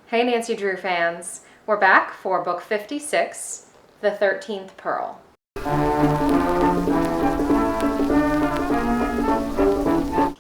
Hey Nancy Drew fans, we're back for book 56, The 13th Pearl.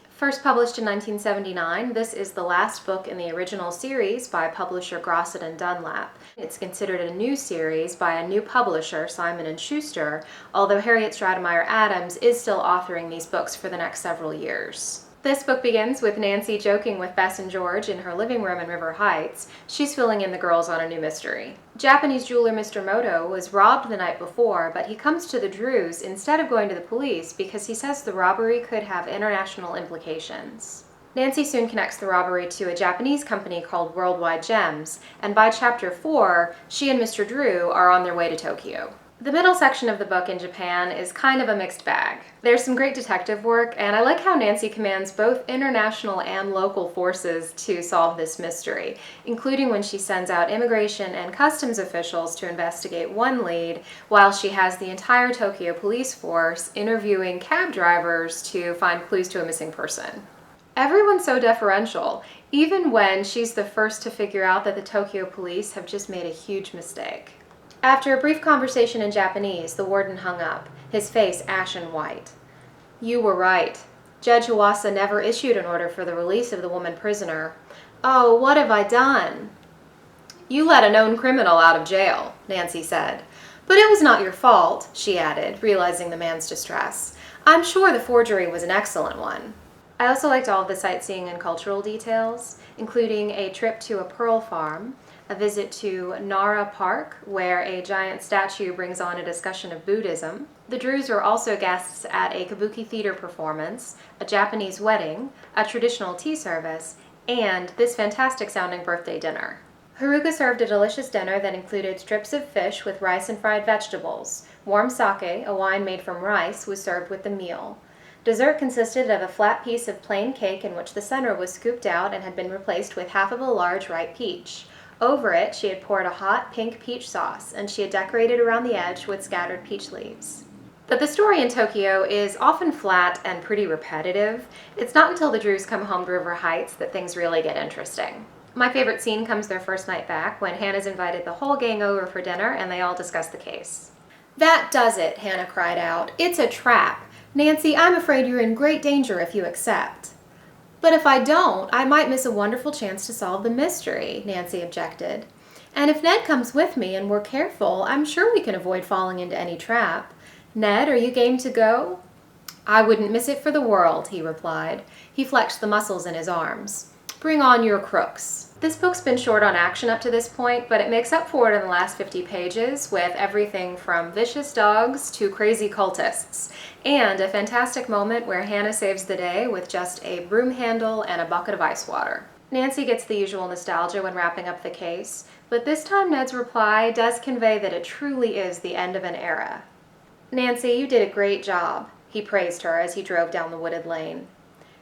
First published in 1979, this is the last book in the original series by publisher Grosset and Dunlap. It's considered a new series by a new publisher, Simon & Schuster, although Harriet Stratemeyer Adams is still authoring these books for the next several years. This book begins with Nancy joking with Bess and George in her living room in River Heights. She's filling in the girls on a new mystery. Japanese jeweler Mr. Moto was robbed the night before, but he comes to the Drews instead of going to the police because he says the robbery could have international implications. Nancy soon connects the robbery to a Japanese company called Worldwide Gems, and by chapter 4, she and Mr. Drew are on their way to Tokyo. The middle section of the book in Japan is kind of a mixed bag. There's some great detective work, and I like how Nancy commands both international and local forces to solve this mystery, including when she sends out immigration and customs officials to investigate one lead, while she has the entire Tokyo police force interviewing cab drivers to find clues to a missing person. Everyone's so deferential, even when she's the first to figure out that the Tokyo police have just made a huge mistake. After a brief conversation in Japanese, the warden hung up, his face ashen white. "You were right. Judge Iwasa never issued an order for the release of the woman prisoner. Oh, what have I done?" "You let a known criminal out of jail," Nancy said. "But it was not your fault," she added, realizing the man's distress. "I'm sure the forgery was an excellent one." I also liked all of the sightseeing and cultural details, including a trip to a pearl farm, a visit to Nara Park, where a giant statue brings on a discussion of Buddhism. The Drews are also guests at a kabuki theater performance, a Japanese wedding, a traditional tea service, and this fantastic-sounding birthday dinner. Haruka served a delicious dinner that included strips of fish with rice and fried vegetables. Warm sake, a wine made from rice, was served with the meal. Dessert consisted of a flat piece of plain cake in which the center was scooped out and had been replaced with half of a large ripe peach. Over it, she had poured a hot pink peach sauce, and she had decorated around the edge with scattered peach leaves. But the story in Tokyo is often flat and pretty repetitive. It's not until the Drews come home to River Heights that things really get interesting. My favorite scene comes their first night back, when Hannah's invited the whole gang over for dinner and they all discuss the case. "That does it," Hannah cried out. "It's a trap. Nancy, I'm afraid you're in great danger if you accept." "But if I don't, I might miss a wonderful chance to solve the mystery," Nancy objected. "And if Ned comes with me and we're careful, I'm sure we can avoid falling into any trap. Ned, are you game to go?" "I wouldn't miss it for the world," he replied. He flexed the muscles in his arms. "Bring on your crooks." This book's been short on action up to this point, but it makes up for it in the last 50 pages with everything from vicious dogs to crazy cultists, and a fantastic moment where Hannah saves the day with just a broom handle and a bucket of ice water. Nancy gets the usual nostalgia when wrapping up the case, but this time Ned's reply does convey that it truly is the end of an era. "Nancy, you did a great job," he praised her as he drove down the wooded lane.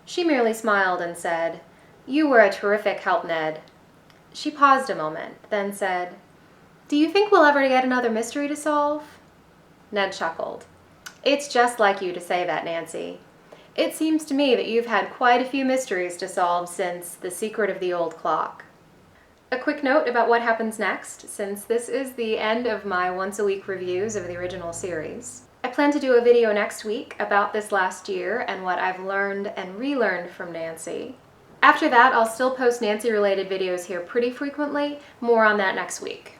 She merely smiled and said, "You were a terrific help, Ned." She paused a moment, then said, "Do you think we'll ever get another mystery to solve?" Ned chuckled. "It's just like you to say that, Nancy. It seems to me that you've had quite a few mysteries to solve since The Secret of the Old Clock." A quick note about what happens next, since this is the end of my once-a-week reviews of the original series. I plan to do a video next week about this last year and what I've learned and relearned from Nancy. After that, I'll still post Nancy-related videos here pretty frequently. More on that next week.